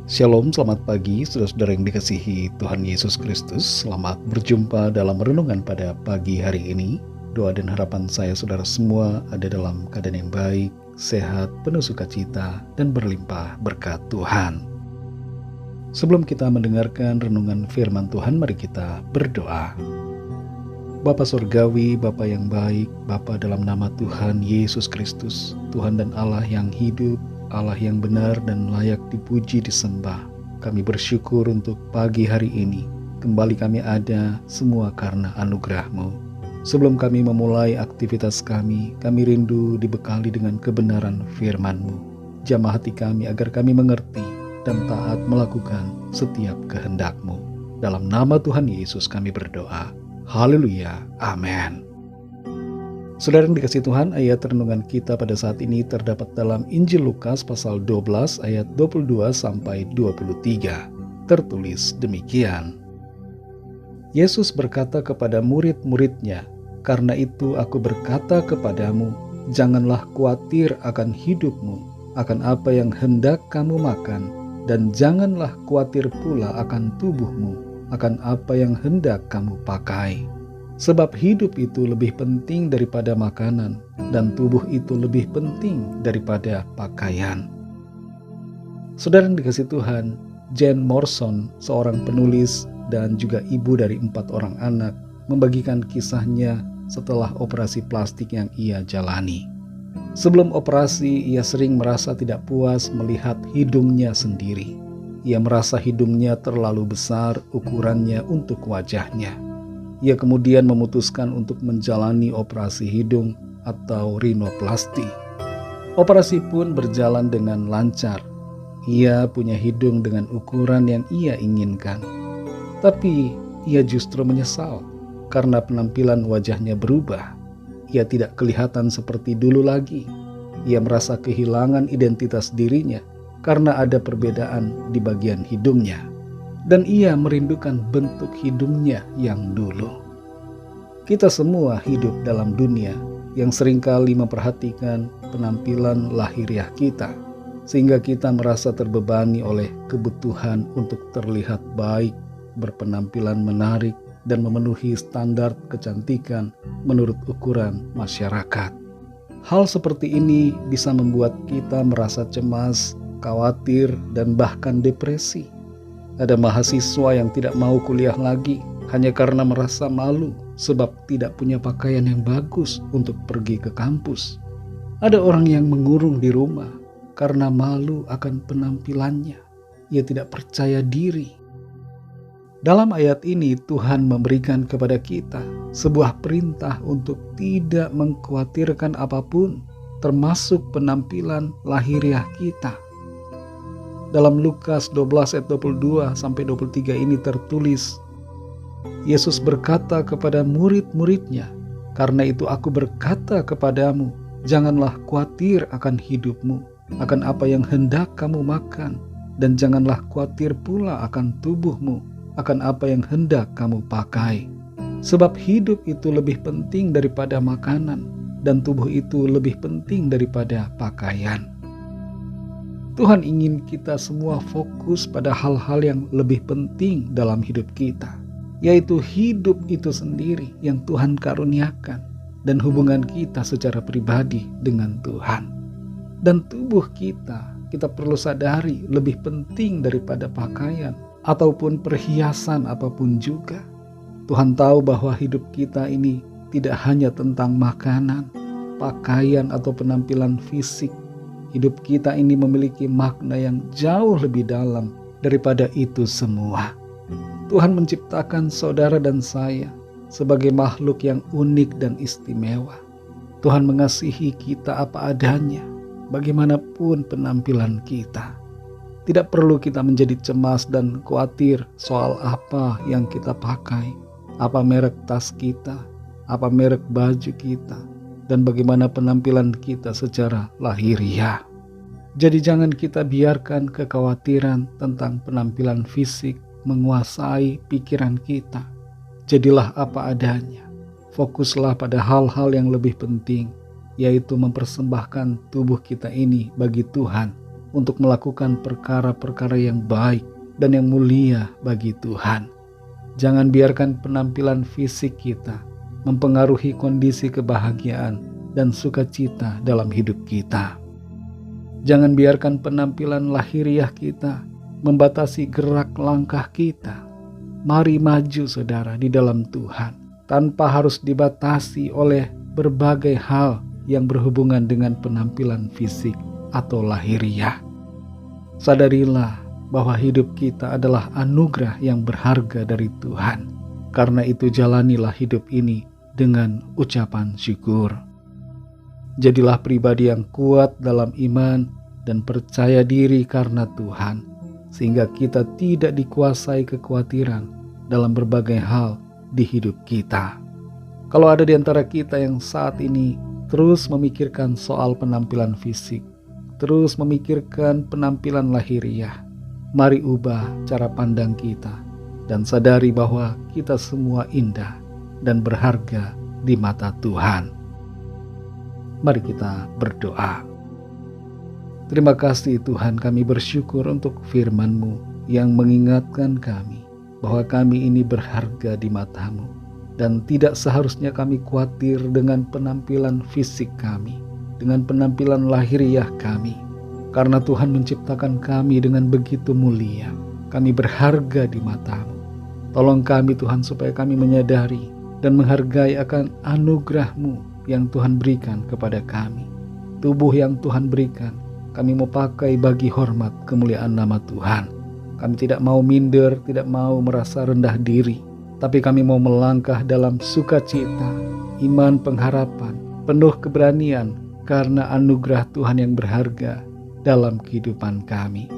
Shalom, selamat pagi saudara-saudara yang dikasihi Tuhan Yesus Kristus. Selamat berjumpa dalam renungan pada pagi hari ini. Doa dan harapan saya saudara semua ada dalam keadaan yang baik, sehat, penuh sukacita, dan berlimpah berkat Tuhan. Sebelum kita mendengarkan renungan firman Tuhan, mari kita berdoa. Bapa Surgawi, Bapa yang baik, Bapa dalam nama Tuhan Yesus Kristus, Tuhan dan Allah yang hidup, Allah yang benar dan layak dipuji disembah. Kami bersyukur untuk pagi hari ini. Kembali kami ada semua karena anugerah-Mu. Sebelum kami memulai aktivitas kami rindu dibekali dengan kebenaran firman-Mu. Jamah hati kami agar kami mengerti dan taat melakukan setiap kehendak-Mu. Dalam nama Tuhan Yesus kami berdoa. Haleluya. Amin. Saudara yang dikasihi Tuhan, ayat renungan kita pada saat ini terdapat dalam Injil Lukas pasal 12 ayat 22 sampai 23. Tertulis demikian. Yesus berkata kepada murid-muridnya, "Karena itu aku berkata kepadamu, janganlah khawatir akan hidupmu, akan apa yang hendak kamu makan, dan janganlah khawatir pula akan tubuhmu, akan apa yang hendak kamu pakai. Sebab hidup itu lebih penting daripada makanan, dan tubuh itu lebih penting daripada pakaian." Saudara yang dikasihi Tuhan, Jane Morrison, seorang penulis dan juga ibu dari 4 orang anak, membagikan kisahnya setelah operasi plastik yang ia jalani. Sebelum operasi, ia sering merasa tidak puas melihat hidungnya sendiri. Ia merasa hidungnya terlalu besar ukurannya untuk wajahnya. Ia kemudian memutuskan untuk menjalani operasi hidung atau rinoplasti. Operasi pun berjalan dengan lancar. Ia punya hidung dengan ukuran yang ia inginkan. Tapi ia justru menyesal karena penampilan wajahnya berubah. Ia tidak kelihatan seperti dulu lagi. Ia merasa kehilangan identitas dirinya karena ada perbedaan di bagian hidungnya. Dan ia merindukan bentuk hidungnya yang dulu. Kita semua hidup dalam dunia yang seringkali memperhatikan penampilan lahiriah kita, sehingga kita merasa terbebani oleh kebutuhan untuk terlihat baik, berpenampilan menarik, dan memenuhi standar kecantikan menurut ukuran masyarakat. Hal seperti ini bisa membuat kita merasa cemas, khawatir, dan bahkan depresi. Ada mahasiswa yang tidak mau kuliah lagi hanya karena merasa malu sebab tidak punya pakaian yang bagus untuk pergi ke kampus. Ada orang yang mengurung di rumah karena malu akan penampilannya. Ia tidak percaya diri. Dalam ayat ini Tuhan memberikan kepada kita sebuah perintah untuk tidak mengkhawatirkan apapun, termasuk penampilan lahiriah kita. Dalam Lukas 12 ayat 22 sampai 23 ini tertulis, Yesus berkata kepada murid-muridnya, "Karena itu aku berkata kepadamu, janganlah khawatir akan hidupmu, akan apa yang hendak kamu makan, dan janganlah khawatir pula akan tubuhmu, akan apa yang hendak kamu pakai. Sebab hidup itu lebih penting daripada makanan, dan tubuh itu lebih penting daripada pakaian." Tuhan ingin kita semua fokus pada hal-hal yang lebih penting dalam hidup kita, yaitu hidup itu sendiri yang Tuhan karuniakan dan hubungan kita secara pribadi dengan Tuhan. Dan tubuh kita perlu sadari lebih penting daripada pakaian ataupun perhiasan apapun juga. Tuhan tahu bahwa hidup kita ini tidak hanya tentang makanan, pakaian atau penampilan fisik. Hidup kita ini memiliki makna yang jauh lebih dalam daripada itu semua. Tuhan menciptakan saudara dan saya sebagai makhluk yang unik dan istimewa. Tuhan mengasihi kita apa adanya, bagaimanapun penampilan kita. Tidak perlu kita menjadi cemas dan khawatir soal apa yang kita pakai, apa merek tas kita, apa merek baju kita, dan bagaimana penampilan kita secara lahiriah. Jadi jangan kita biarkan kekhawatiran tentang penampilan fisik menguasai pikiran kita. Jadilah apa adanya. Fokuslah pada hal-hal yang lebih penting, yaitu mempersembahkan tubuh kita ini bagi Tuhan untuk melakukan perkara-perkara yang baik dan yang mulia bagi Tuhan. Jangan biarkan penampilan fisik kita mempengaruhi kondisi kebahagiaan dan sukacita dalam hidup kita. Jangan biarkan penampilan lahiriah kita membatasi gerak langkah kita. Mari maju saudara di dalam Tuhan, tanpa harus dibatasi oleh berbagai hal yang berhubungan dengan penampilan fisik atau lahiriah. Sadarilah bahwa hidup kita adalah anugerah yang berharga dari Tuhan. Karena itu jalanilah hidup ini dengan ucapan syukur. Jadilah pribadi yang kuat dalam iman dan percaya diri karena Tuhan, sehingga kita tidak dikuasai kekhawatiran dalam berbagai hal di hidup kita. Kalau ada di antara kita yang saat ini terus memikirkan soal penampilan fisik, terus memikirkan penampilan lahiriah, mari ubah cara pandang kita dan sadari bahwa kita semua indah dan berharga di mata Tuhan. Mari kita berdoa. Terima kasih Tuhan, kami bersyukur untuk firman-Mu yang mengingatkan kami bahwa kami ini berharga di mata-Mu dan tidak seharusnya kami khawatir dengan penampilan fisik kami, dengan penampilan lahiriah kami. Karena Tuhan menciptakan kami dengan begitu mulia, kami berharga di mata-Mu. Tolong kami Tuhan supaya kami menyadari dan menghargai akan anugerah-Mu yang Tuhan berikan kepada kami. Tubuh yang Tuhan berikan, kami mau pakai bagi hormat kemuliaan nama Tuhan. Kami tidak mau minder, tidak mau merasa rendah diri, tapi kami mau melangkah dalam sukacita, iman, pengharapan, penuh keberanian karena anugerah Tuhan yang berharga dalam kehidupan kami.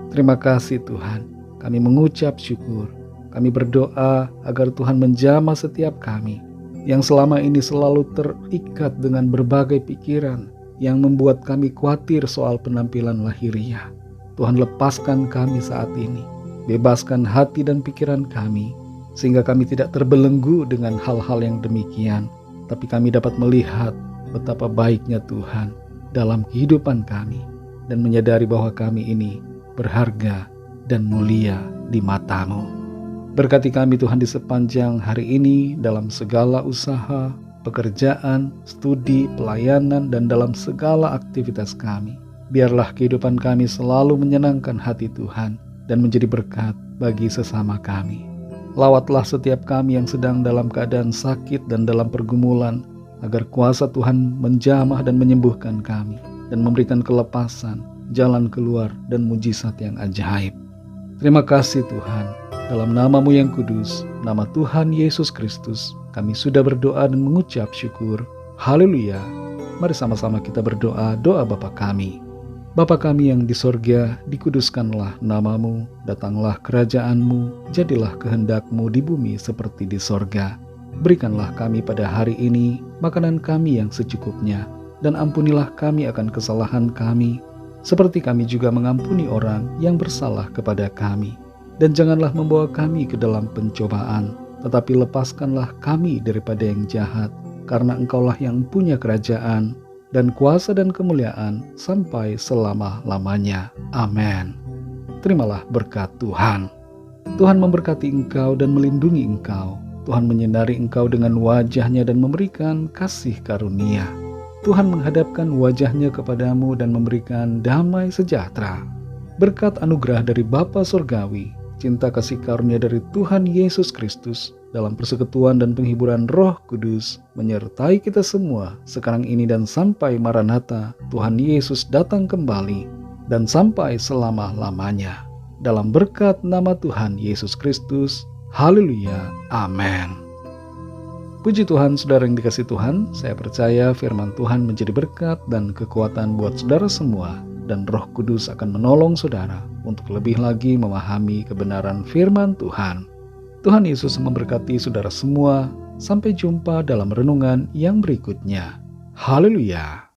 Terima kasih Tuhan, kami mengucap syukur. Kami berdoa agar Tuhan menjamah setiap kami yang selama ini selalu terikat dengan berbagai pikiran yang membuat kami khawatir soal penampilan lahiriah. Tuhan, lepaskan kami saat ini, bebaskan hati dan pikiran kami, sehingga kami tidak terbelenggu dengan hal-hal yang demikian, tapi kami dapat melihat betapa baiknya Tuhan dalam kehidupan kami, dan menyadari bahwa kami ini berharga dan mulia di mata-Mu. Berkati kami Tuhan di sepanjang hari ini dalam segala usaha, pekerjaan, studi, pelayanan, dan dalam segala aktivitas kami. Biarlah kehidupan kami selalu menyenangkan hati Tuhan dan menjadi berkat bagi sesama kami. Lawatlah setiap kami yang sedang dalam keadaan sakit dan dalam pergumulan, agar kuasa Tuhan menjamah dan menyembuhkan kami dan memberikan kelepasan, jalan keluar, dan mujizat yang ajaib. Terima kasih Tuhan. Dalam nama-Mu yang kudus, nama Tuhan Yesus Kristus, kami sudah berdoa dan mengucap syukur. Haleluya. Mari sama-sama kita berdoa doa Bapa kami. Bapa kami yang di sorga, dikuduskanlah nama-Mu, datanglah kerajaan-Mu, jadilah kehendak-Mu di bumi seperti di sorga. Berikanlah kami pada hari ini makanan kami yang secukupnya, dan ampunilah kami akan kesalahan kami, seperti kami juga mengampuni orang yang bersalah kepada kami. Dan janganlah membawa kami ke dalam pencobaan, tetapi lepaskanlah kami daripada yang jahat, karena Engkaulah yang punya kerajaan, dan kuasa dan kemuliaan sampai selama-lamanya. Amin. Terimalah berkat Tuhan. Tuhan memberkati engkau dan melindungi engkau. Tuhan menyinari engkau dengan wajah-Nya dan memberikan kasih karunia. Tuhan menghadapkan wajah-Nya kepadamu dan memberikan damai sejahtera. Berkat anugerah dari Bapa Surgawi, cinta kasih karunia dari Tuhan Yesus Kristus, dalam persekutuan dan penghiburan Roh Kudus, menyertai kita semua sekarang ini dan sampai Maranatha, Tuhan Yesus datang kembali, dan sampai selama-lamanya. Dalam berkat nama Tuhan Yesus Kristus, haleluya, amin. Puji Tuhan, saudara yang dikasihi Tuhan, saya percaya firman Tuhan menjadi berkat dan kekuatan buat saudara semua, dan Roh Kudus akan menolong saudara untuk lebih lagi memahami kebenaran firman Tuhan. Tuhan Yesus memberkati saudara semua. Sampai jumpa dalam renungan yang berikutnya. Haleluya.